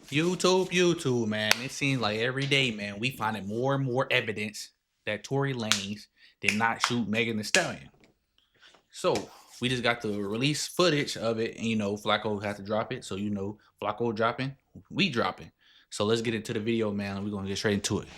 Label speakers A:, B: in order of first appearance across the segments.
A: YouTube, man. It seems like every day, man, we finding more and more evidence that Tory Lanez did not shoot Megan Thee Stallion. So we just got the release footage of it, and Flacco had to drop it. So Flacco dropping, we dropping. So let's get into the video, man. We're gonna get straight into it.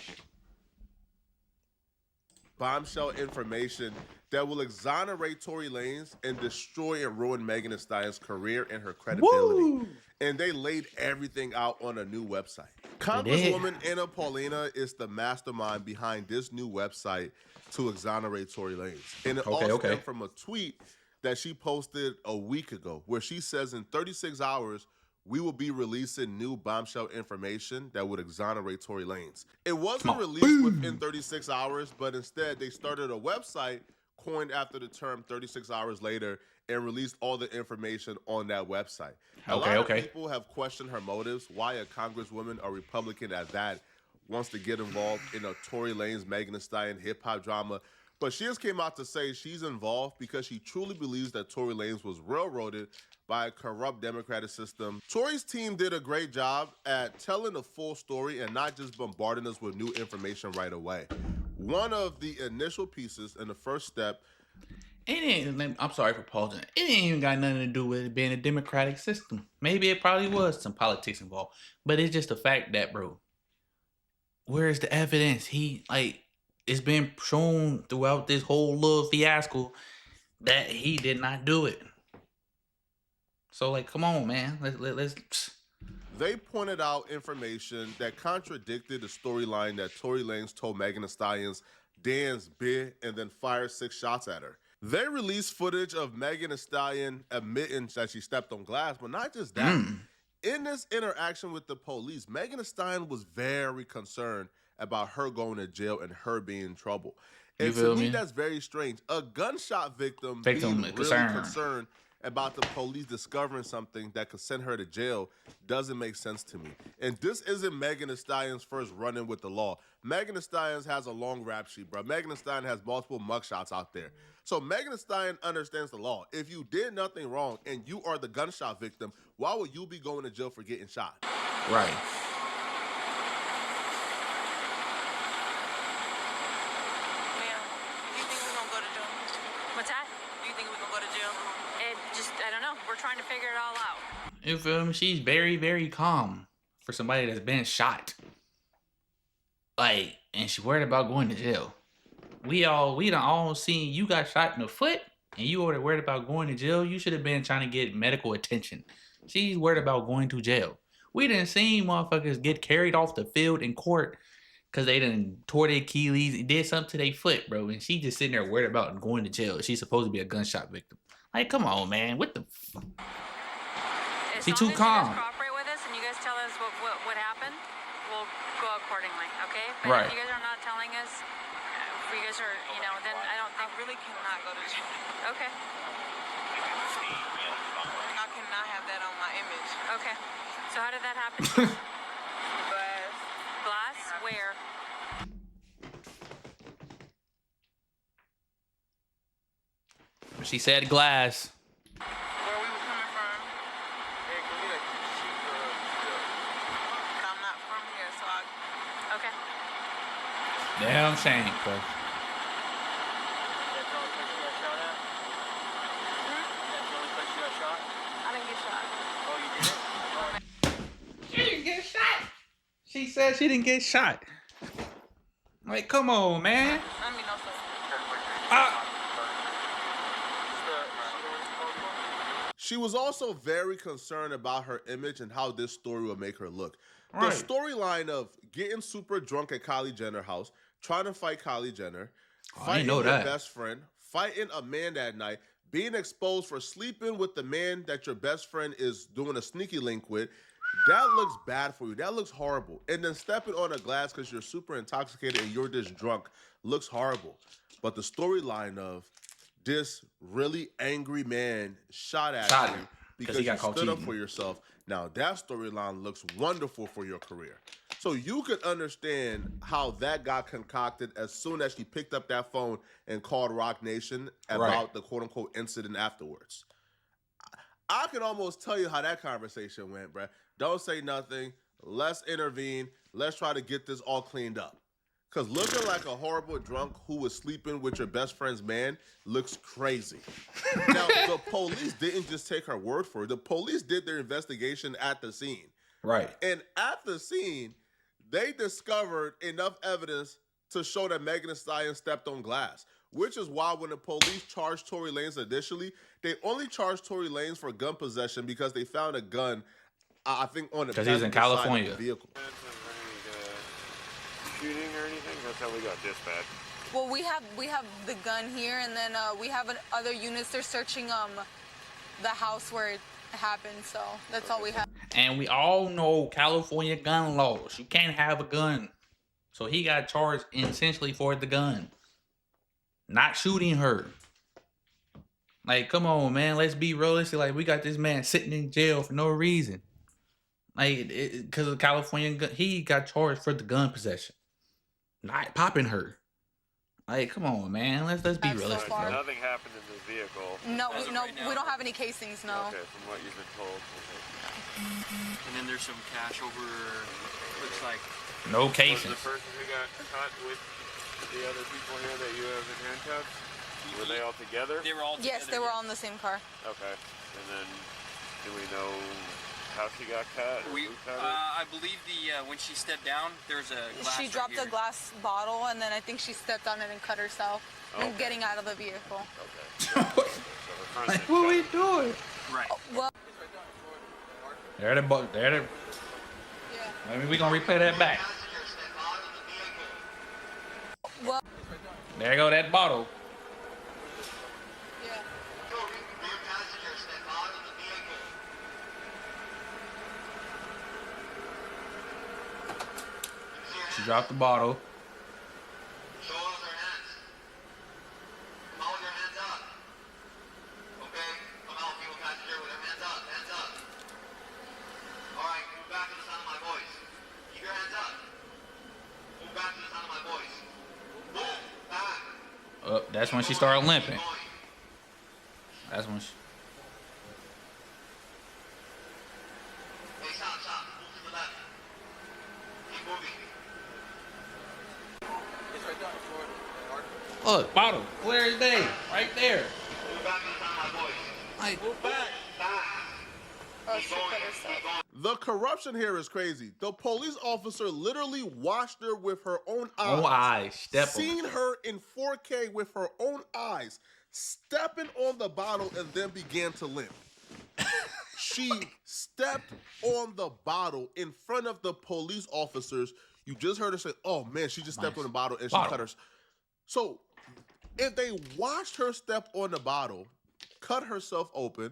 B: Bombshell information that will exonerate Tory Lanez and destroy and ruin Megan Thee Stallion's career and her credibility.
A: Woo!
B: And they laid everything out on a new website.
A: They did.
B: Congresswoman Anna Paulina is the mastermind behind this new website to exonerate Tory Lanez. And it all stemmed from a tweet that she posted a week ago where she says in 36 hours, we will be releasing new bombshell information that would exonerate Tory Lanez. It wasn't released within 36 hours, but instead they started a website coined after the term 36 hours later and released all the information on that website. A lot of people have questioned her motives, why a congresswoman, a Republican at that, wants to get involved in a Tory Lanez, Megan Thee Stallion hip-hop drama. But she just came out to say she's involved because she truly believes that Tory Lanez was railroaded by a corrupt democratic system. Tory's team did a great job at telling the full story and not just bombarding us with new information right away. One of the initial pieces and the first step.
A: I'm sorry for pausing. It ain't even got nothing to do with it being a democratic system. Maybe it probably was some politics involved, but it's just the fact that, bro, where's the evidence? It's been shown throughout this whole little fiasco that he did not do it. So, come on, man. Let's.
B: They pointed out information that contradicted the storyline that Tory Lanez told Megan Thee Stallion's dance bit and then fired 6 shots at her. They released footage of Megan Thee Stallion admitting that she stepped on glass, but not just that. In this interaction with the police, Megan Thee Stallion was very concerned about her going to jail and her being in trouble. And to me, that's very strange. A gunshot victim being really concerned about the police discovering something that could send her to jail doesn't make sense to me. And this isn't Megan Thee Stallion's first run-in with the law. Megan Thee Stallion has a long rap sheet, bro. Megan Thee Stallion has multiple mugshots out there. So Megan Thee Stallion understands the law. If you did nothing wrong and you are the gunshot victim, why would you be going to jail for getting shot?
A: Right.
C: I don't know. We're trying to figure it all out.
A: You feel me? She's very, very calm for somebody that's been shot. And she worried about going to jail. We done all seen you got shot in the foot and you were worried about going to jail. You should have been trying to get medical attention. She's worried about going to jail. We done seen motherfuckers get carried off the field in court because they done tore their Achilles, did something to their foot, bro. And she just sitting there worried about going to jail. She's supposed to be a gunshot victim. Come on, man. What the fuck? She too calm.
C: You guys cooperate with us and you guys tell us what happened, we'll go accordingly, okay? But
A: right.
C: If you guys are not telling us, if you guys are, then I don't think...
D: I really cannot go to jail.
C: Okay.
D: I cannot have that on my image.
C: Okay. So how did that happen?
D: Glass.
C: Glass? Where?
A: She said glass.
D: Where we were coming from? I'm not from here, so
C: Okay.
A: Damn shame, bro.
D: That's the only place you got shot at? That's the only place you got shot?
C: I didn't get shot.
D: Oh, you didn't?
A: She didn't get shot. She said she didn't get shot. Come on, man.
D: I mean, also.
B: She was also very concerned about her image and how this story would make her look.
A: Right.
B: The storyline of getting super drunk at Kylie Jenner's house, trying to fight Kylie Jenner, fighting your best friend, fighting a man that night, being exposed for sleeping with the man that your best friend is doing a sneaky link with, that looks bad for you. That looks horrible. And then stepping on a glass because you're super intoxicated and you're just drunk looks horrible. But the storyline of this really angry man shot at you because you stood up for yourself. Now, that storyline looks wonderful for your career. So you could understand how that got concocted as soon as she picked up that phone and called Rock Nation about the quote-unquote incident afterwards. I can almost tell you how that conversation went, bruh. Don't say nothing. let's intervene. Let's try to get this all cleaned up. Because looking like a horrible drunk who was sleeping with your best friend's man looks crazy. Now, the police didn't just take her word for it. The police did their investigation at the scene.
A: Right.
B: And at the scene, they discovered enough evidence to show that Meghan Thee Stallion stepped on glass, which is why when the police charged Tory Lanez initially, they only charged Tory Lanez for gun possession because they found a gun, I think, on the
A: because he's in California.
B: Vehicle.
E: Shooting or anything? That's how we got dispatched.
F: Well, we have the gun here, and then we have other units. They're searching the house where it happened, so that's all we have.
A: And we all know California gun laws. You can't have a gun. So he got charged essentially for the gun. Not shooting her. Like, come on, man. Let's be realistic. Like, we got this man sitting in jail for no reason. Like, because of California gun, he got charged for the gun possession. Not popping her. Like, come on, man. Let's be realistic, bro.
E: Nothing happened in the vehicle.
F: No, we don't have any casings, no.
E: Okay, from what you've been told. Okay.
D: And then there's some cash over, looks like.
A: No casings.
E: Was the person who got caught with the other people here that you have in handcuffs? Were they all together?
D: They were all together.
F: Yes, they were all in the same car.
E: Okay. And then, do we know how she got cut?
D: I believe when she stepped down, there's a glass.
F: She dropped a glass bottle, and then I think she stepped on it and cut herself.
E: Okay.
F: Getting out of the vehicle.
E: Okay.
A: Like, what are we doing?
D: Right.
F: Well,
A: There the
F: yeah.
A: Maybe we gonna replay that back.
F: Well,
A: There go that bottle.
F: yeah.
A: She dropped the bottle.
G: Show us your hands. Hold your hands up. Okay? Come out, people passenger with their hands up. Hands up. Alright, move back to the sound of my voice. Keep your hands up. Move back to the sound of my voice. Move back.
A: Oh, that's when she started limping.
G: Keep going.
A: That's when she...
G: Hey, stop. Move to the left. Keep moving.
A: Look, bottle. Clear as day. Right there.
G: Move back to the sound of my voice.
A: Like,
G: Move back. Back.
F: Oh,
G: Keep
F: she
G: going.
F: cut herself.
G: Keep going.
B: The corruption here is crazy. The police officer literally watched her with her own eyes.
A: oh, eyes. Step on
B: Seen her in 4K with her own eyes, stepping on the bottle and then began to limp. She stepped on the bottle in front of the police officers. You just heard her say, oh man, she just stepped on the bottle and she cut her. So if they watched her step on the bottle, cut herself open,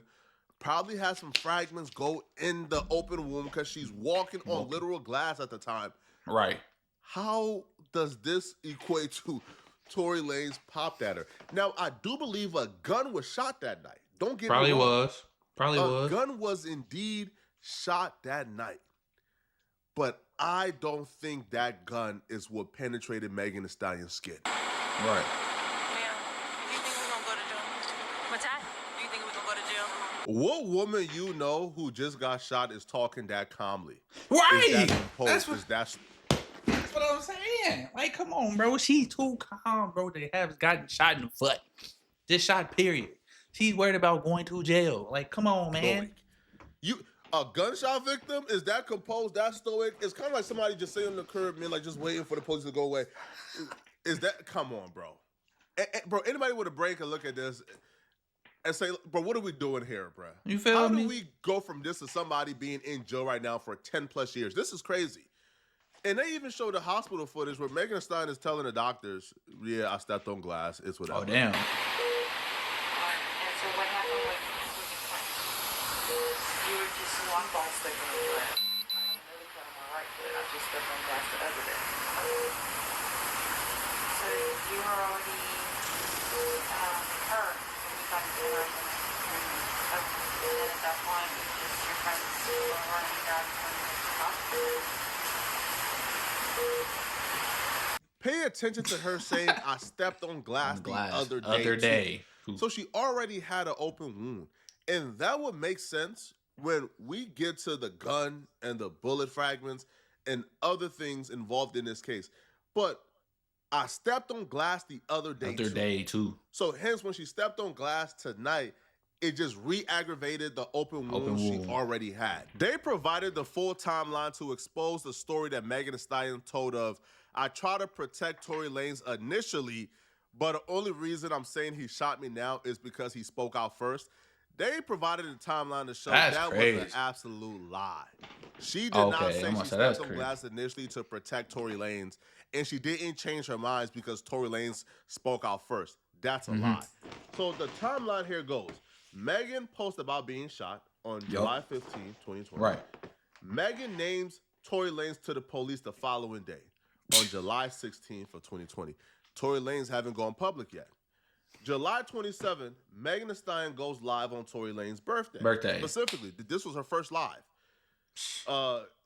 B: probably had some fragments go in the open wound because she's walking on literal glass at the time.
A: Right.
B: How does this equate to Tory Lanez popped at her? Now, I do believe a gun was shot that night. Don't get
A: Probably
B: me wrong.
A: was. Probably was.
B: A gun was indeed shot that night. But I don't think that gun is what penetrated Meghan Thee Stallion's skin.
A: Right.
C: Ma'am, do you think we're gonna go to jail? What's that? Do you think we're gonna go to jail?
B: What woman you know who just got shot is talking that calmly?
A: Right.
B: Is that composed?
A: That's what, that's what I'm saying. Like, come on, bro. She's too calm, bro. They have gotten shot in the foot. Just shot, period. She's worried about going to jail. Like, come on, man.
B: A gunshot victim is that composed, that stoic? It's kind of like somebody just sitting on the curb, man, like just waiting for the police to go away. Is that? Come on, bro. Bro, anybody with a brain can look at this and say, bro, what are we doing here, bro?
A: You feel
B: How
A: me?
B: do we go from this to somebody being in jail right now for 10 plus years? This is crazy. And they even show the hospital footage where Meghan Thee Stallion is telling the doctors, yeah, I stepped on glass. It's whatever.
A: Oh, damn.
H: And so what happened with you were just one ball stick in the foot. I haven't really cut on my right foot. I just stepped on gas the other day. So you were already hurt when you got into the room. And then at that point, just your friends were running down from the hospital.
B: Pay attention to her saying, I stepped on glass, the other day.
A: Other day.
B: So she already had an open wound. And that would make sense when we get to the gun and the bullet fragments and other things involved in this case, but I stepped on glass the other day too. So hence, when she stepped on glass tonight, it just re-aggravated the open wound she already had. They provided the full timeline to expose the story that Megan Thee Stallion told of, I tried to protect Tory Lanez initially, but the only reason I'm saying he shot me now is because he spoke out first. They provided a timeline to show that was an absolute lie. She did not say she stepped on glass initially to protect Tory Lanez, and she didn't change her minds because Tory Lanez spoke out first. That's a lie. So the timeline here goes. Meghan posted about being shot on July 15, 2020. Right. Meghan names Tory Lanez to the police the following day, on July 16th of 2020. Tory Lanez haven't gone public yet. July 27th, Megan Thee Stallion goes live on Tory Lanez's birthday. Specifically, this was her first live.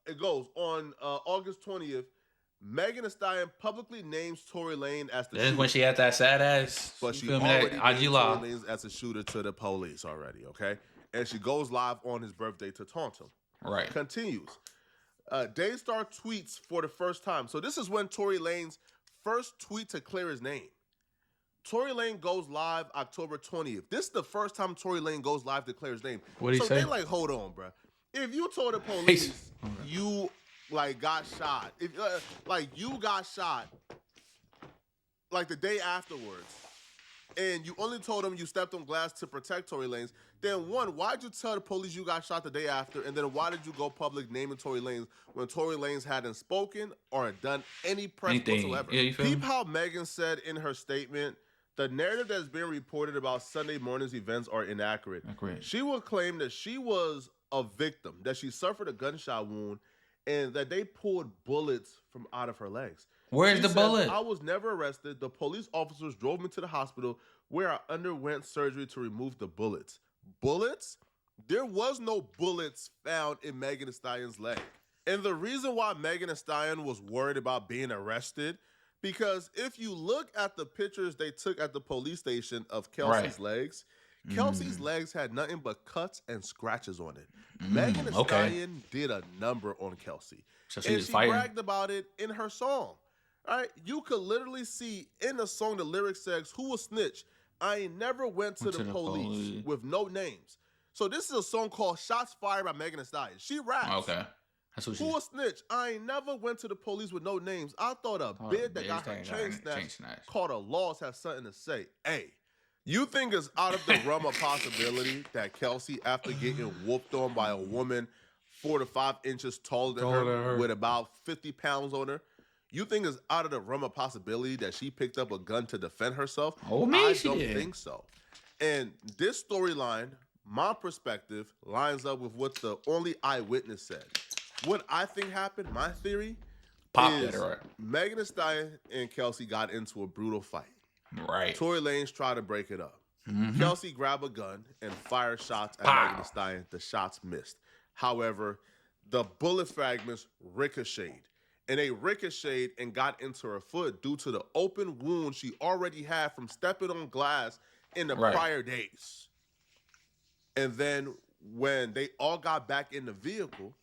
B: It goes on August 20th. Megan Thee Stallion publicly names Tory Lanez as the shooter.
A: When she had that sad ass,
B: but she already named Tory Lanez as a shooter to the police already, okay? And she goes live on his birthday to taunt him. Right. Continues. Daystar tweets for the first time. So this is when Tory Lanez first tweet to clear his name. Tory Lanez goes live October 20th. This is the first time Tory Lanez goes live to clear his name. What did he say? So they like, hold on, bro. If you told the police you like got shot, if like you got shot like the day afterwards, and you only told them you stepped on glass to protect Tory Lanez, then one, why'd you tell the police you got shot the day after? And then why did you go public naming Tory Lanez when Tory Lanez hadn't spoken or done any press whatsoever? Yeah, peep how Meghan said in her statement, the narrative that's been reported about Sunday morning's events are inaccurate. She will claim that she was a victim, that she suffered a gunshot wound, and that they pulled bullets from out of her legs.
A: Where's the bullet?
B: I was never arrested. The police officers drove me to the hospital where I underwent surgery to remove the bullets. Bullets? There was no bullets found in Megan Thee Stallion's leg. And the reason why Megan Thee Stallion was worried about being arrested, because if you look at the pictures they took at the police station of Kelsey's legs, Kelsey's legs had nothing but cuts and scratches on it. Megan Thee Stallion did a number on Kelsey. So she bragged about it in her song. All right, you could literally see in the song the lyrics says, "Who will snitch? I ain't never went to the police with no names." So this is a song called "Shots Fired" by Megan Thee Stallion. She raps.
A: Okay, that's what she.
B: Who will snitch? I ain't never went to the police with no names. I thought a bid that got her chain snatched called a loss has something to say. Hey, you think it's out of the realm of possibility that Kelsey, after getting whooped on by a woman 4 to 5 inches taller than her with about 50 pounds on her, you think it's out of the realm of possibility that she picked up a gun to defend herself?
A: Oh, man,
B: I don't think so. And this storyline, my perspective, lines up with what the only eyewitness said. What I think happened, my theory, is Megan Thee Stallion and Kelsey got into a brutal fight.
A: Right.
B: Tory Lanez tried to break it up. Kelsey grabbed a gun and fired shots at Megan Thee Stallion. The shots missed. However, the bullet fragments ricocheted. And they ricocheted and got into her foot due to the open wound she already had from stepping on glass in the prior days. And then when they all got back in the vehicle,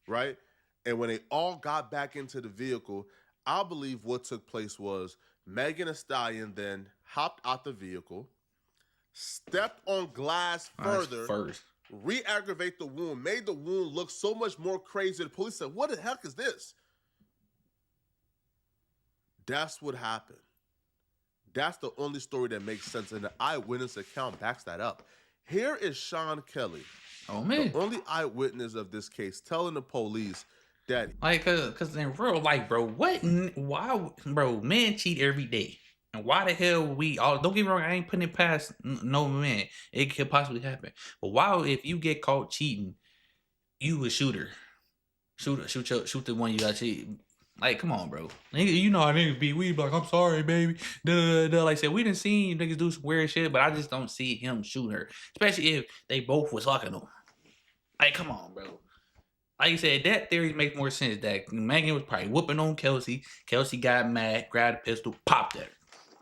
B: right? And when they all got back into the vehicle, I believe what took place was Megan Thee Stallion then hopped out the vehicle, stepped on glass further, re-aggravate the wound, made the wound look so much more crazy. The police said, what the heck is this? That's what happened. That's the only story that makes sense, and the eyewitness account backs that up. Here is Sean Kelly, the only eyewitness of this case, telling the police that,
A: like, cause in real life, bro, why, bro, men cheat every day, and why the hell we all? Don't get me wrong, I ain't putting it past no man. It could possibly happen, but why, if you get caught cheating, you a shooter, shoot the one you got cheated. Like, come on, bro. You know how niggas be. We be like, I'm sorry, baby. Like I said, we done seen you niggas do some weird shit, but I just don't see him shoot her. Especially if they both was fucking him. Like, come on, bro. Like you said, that theory makes more sense. That Megan was probably whooping on Kelsey. Kelsey got mad, grabbed a pistol, popped at her.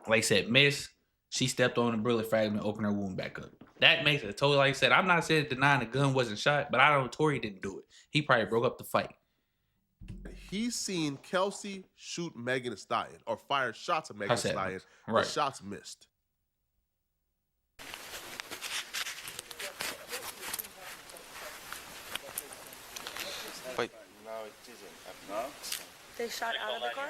A: Like I said, miss. She stepped on the bullet fragment, opened her wound back up. That makes it totally, like I said, I'm not saying denying the gun wasn't shot, but I don't know Tory didn't do it. He probably broke up the fight.
B: He's seen Kelsey shoot Megan Thee Stallion or fire shots at Megan Thee Stallion.
A: Right.
B: The shots missed.
E: Wait. No, it didn't. No?
F: They shot out of the car?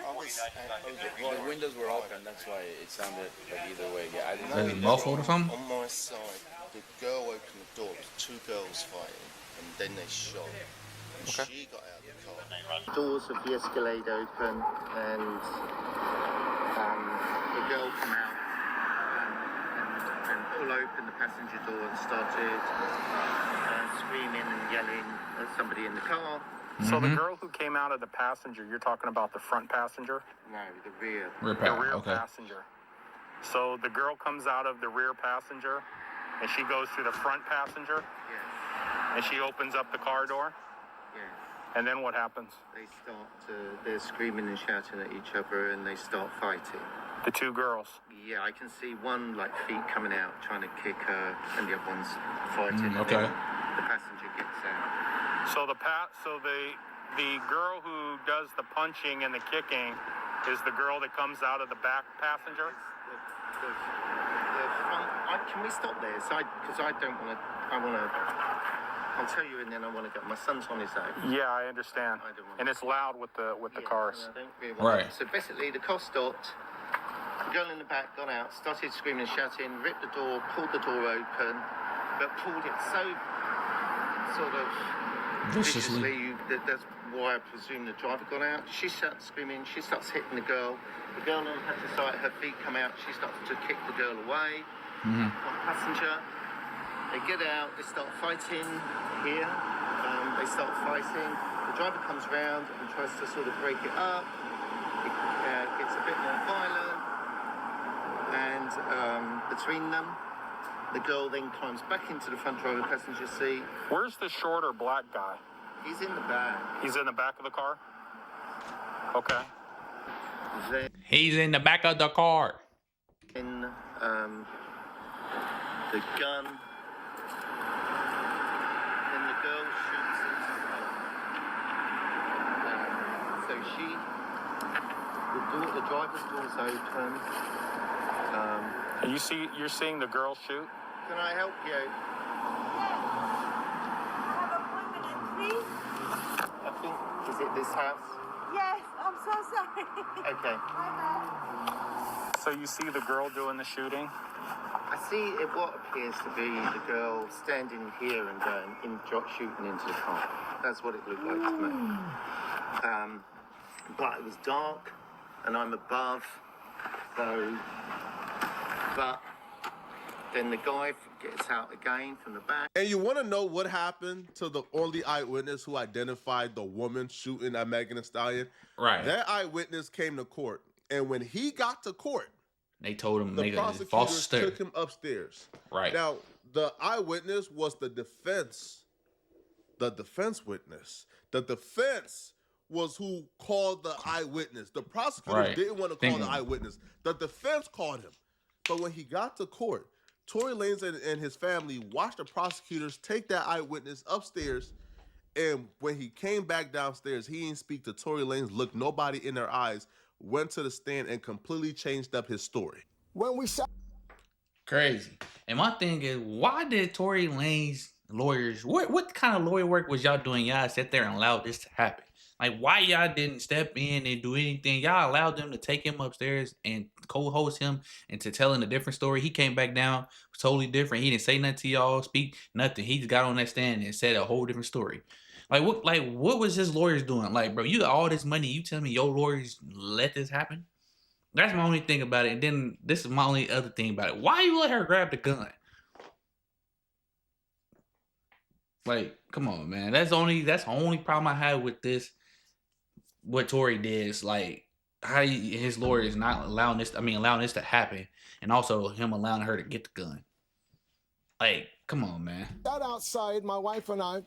E: Well, the windows were open, that's why it sounded like either way. Yeah, I didn't
A: know. Is it muffled or something?
E: On my side, the girl opened the door, two girls fighting, and then they shot. And she got out of the car.
I: Doors of the Escalade open, and the girl come out and pull open the passenger door and started screaming and yelling at somebody in the car.
J: So the girl who came out of the passenger, you're talking about the front passenger?
I: No, the rear.
J: The rear passenger. So the girl comes out of the rear passenger, and she goes through the front passenger?
I: Yes.
J: And she opens up the car door?
I: Yes.
J: And then what happens?
I: They're screaming and shouting at each other, and they start fighting.
J: The two girls?
I: Yeah, I can see one, like, feet coming out, trying to kick her, and the other one's fighting.
A: Okay.
I: The passenger gets out.
J: So the girl who does the punching and the kicking is the girl that comes out of the back passenger?
I: The front, can we stop there? Because I don't want to. I'll tell you, and then I want to go. My son's on his own.
J: Yeah, I understand. And it's loud with the cars.
I: I don't really want to. So basically, the car stopped. The girl in the back got out, started screaming and shouting, ripped the door, pulled the door open, but pulled it so sort of viciously. That's why I presume the driver got out. She starts screaming. She starts hitting the girl. The girl on the side, her feet come out. She starts to kick the girl away. One passenger. They get out. They start fighting here. They start fighting. The driver comes round and tries to sort of break it up. It gets a bit more violent. And between them, the girl then climbs back into the front driver passenger seat.
J: Where's the shorter black guy?
I: He's in the back.
J: He's in the back of the car? Okay.
A: He's in the back of the car.
I: In the gun. Then the girl shoots into the so the driver's door's open.
J: You're seeing the girl shoot?
I: Can I help you? I think, is it this house?
K: Yes, I'm so sorry.
I: Okay.
J: So you see the girl doing the shooting?
I: I see what appears to be the girl standing here and shooting into the car. That's what it looked like to me. But it was dark, and I'm above, so... But then the guy gets out again from the back.
B: And you want to know what happened to the only eyewitness who identified the woman shooting at Megan Thee Stallion?
A: Right.
B: That eyewitness came to court. And when he got to court,
A: they told him
B: the prosecutors took him upstairs.
A: Right.
B: Now, the eyewitness was the defense witness. The defense was who called the eyewitness. The prosecutors didn't want to call the eyewitness. The defense called him. But when he got to court, Tory Lanez and his family watched the prosecutors take that eyewitness upstairs, and when he came back downstairs, he didn't speak to Tory Lanez, looked nobody in their eyes, went to the stand, and completely changed up his story.
L: When we shot...
A: Crazy. And my thing is, why did Tory Lanez lawyers, what kind of lawyer work was y'all doing? Y'all sat there and allowed this to happen. Like, why y'all didn't step in and do anything? Y'all allowed them to take him upstairs and co-host him into telling a different story. He came back down, totally different. He didn't say nothing to y'all, speak nothing. He just got on that stand and said a whole different story. Like, what was his lawyers doing? Like, bro, you got all this money. You tell me your lawyers let this happen? That's my only thing about it. And then this is my only other thing about it. Why you let her grab the gun? Like, come on, man. That's the only problem I had with this. What Tory did is like how his lawyer is not allowing this. Allowing this to happen, and also him allowing her to get the gun. Like, come on, man.
L: Got outside, my wife and I.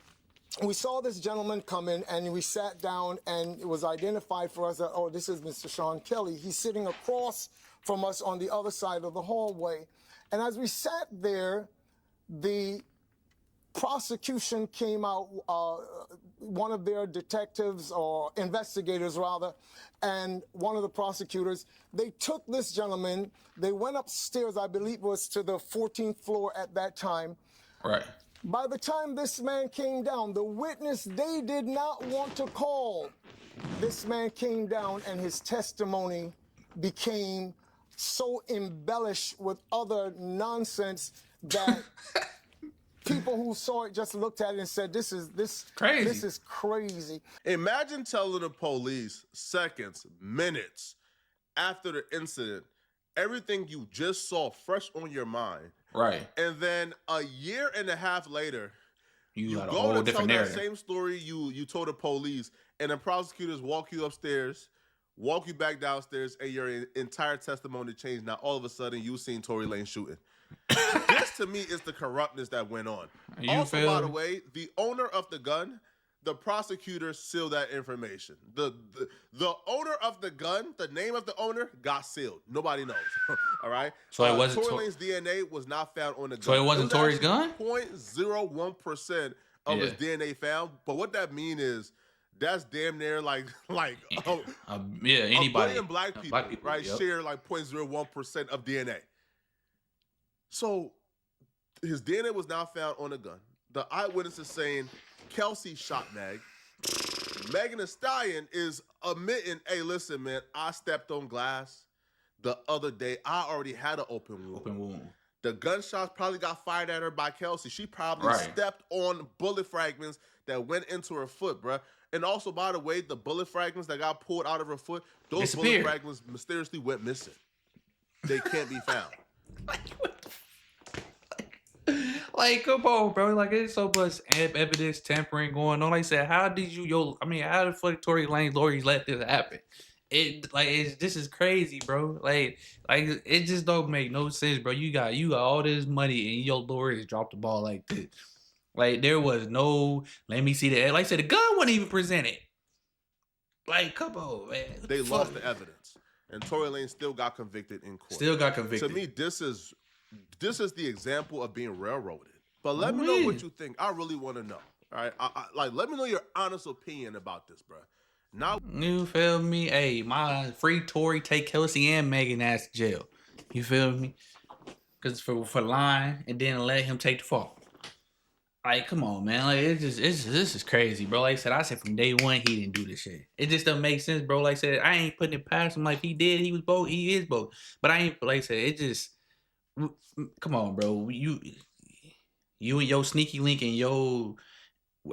L: We saw this gentleman come in, and we sat down, and it was identified for us that, oh, this is Mr. Sean Kelly. He's sitting across from us on the other side of the hallway. And as we sat there, the prosecution came out, one of their detectives or investigators rather, and one of the prosecutors, they took this gentleman, they went upstairs, I believe it was to the 14th floor at that time.
A: Right.
L: By the time this man came down, the witness they did not want to call, this man came down and his testimony became so embellished with other nonsense that people who saw it just looked at it and said, this is crazy.
B: Imagine telling the police seconds, minutes after the incident, everything you just saw fresh on your mind.
A: Right.
B: And then a year and a half later, you
A: got a
B: go
A: whole
B: to tell
A: different
B: that
A: narrative.
B: same story you told the police, and the prosecutors walk you upstairs, walk you back downstairs, and your entire testimony changed. Now, all of a sudden, you've seen Tory Lanez shooting. This, to me, is the corruptness that went on. Also, by the way, the owner of the gun, the prosecutor sealed that information. The owner of the gun, the name of the owner, got sealed. Nobody knows. All right?
A: So it wasn't
B: Tory Lanez's DNA was not found on the gun.
A: So it wasn't Tory's gun?
B: 0.01% of his DNA found. But what that means is that's damn near like
A: anybody.
B: A billion black people, right,
A: yep.
B: share like 0.01% of DNA. So his DNA was now found on a gun. The eyewitness is saying Kelsey shot Meg. Meghan Thee Stallion is admitting, hey, listen, man, I stepped on glass the other day. I already had an open wound. The gunshots probably got fired at her by Kelsey. She probably stepped on bullet fragments that went into her foot, bruh. And also, by the way, the bullet fragments that got pulled out of her foot, those bullet fragments mysteriously went missing. They can't be found.
A: Like, come on, bro. Like, there's so much evidence tampering going on. Like I said, how did how the fuck Tory Lanez lawyers let this happen? This is crazy, bro. Like it just don't make no sense, bro. You got all this money and your lawyers dropped the ball like this. Like, there was no, let me see the, like I said, the gun wasn't even presented. Like, come on, man.
B: They lost the evidence. And Tory Lanez still got convicted in court.
A: Still got convicted.
B: To me, this is the example of being railroaded. But let me know what you think. I really want to know. All right, let me know your honest opinion about this, bro. Now,
A: you feel me? Hey, my free Tory, take Kelsey and Meghan ass to jail. You feel me? Because for lying and then let him take the fall. Like, come on, man. Like, this is crazy, bro. Like I said from day one, he didn't do this shit. It just doesn't make sense, bro. Like I said, I ain't putting it past him. Like, he did, he was both, he is both. But I ain't, like I said, it just, come on, bro. You and your sneaky link and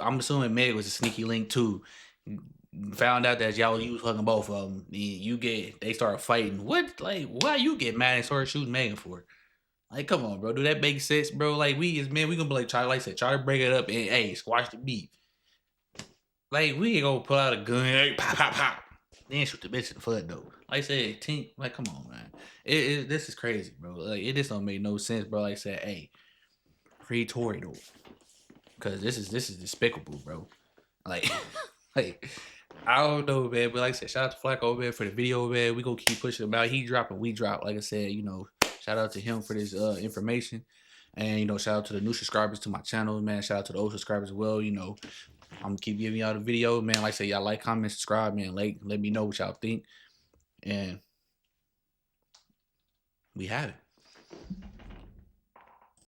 A: I'm assuming Meg was a sneaky link too. Found out that you was fucking both of them. They started fighting. What? Like, why you get mad and started shooting Meghan for it? Like, come on, bro. Do that make sense, bro? Like, we as men, we gonna be like, try to break it up and, hey, squash the beef. Like, we ain't gonna pull out a gun, hey, pop, pop, pop. Then shoot the bitch in the foot, though. Like I said, like, come on, man. This is crazy, bro. Like, it just don't make no sense, bro. Like I said, hey, free Tory, though. Because this is despicable, bro. Like, I don't know, man. But like I said, shout out to Flacco, man, for the video, man. We gonna keep pushing about. He dropping, we drop. Like I said, shout out to him for this information. And, shout out to the new subscribers to my channel, man. Shout out to the old subscribers as well. I'm going to keep giving y'all the video, man. Like I said, y'all like, comment, subscribe, man. Let me know what y'all think. And we have it.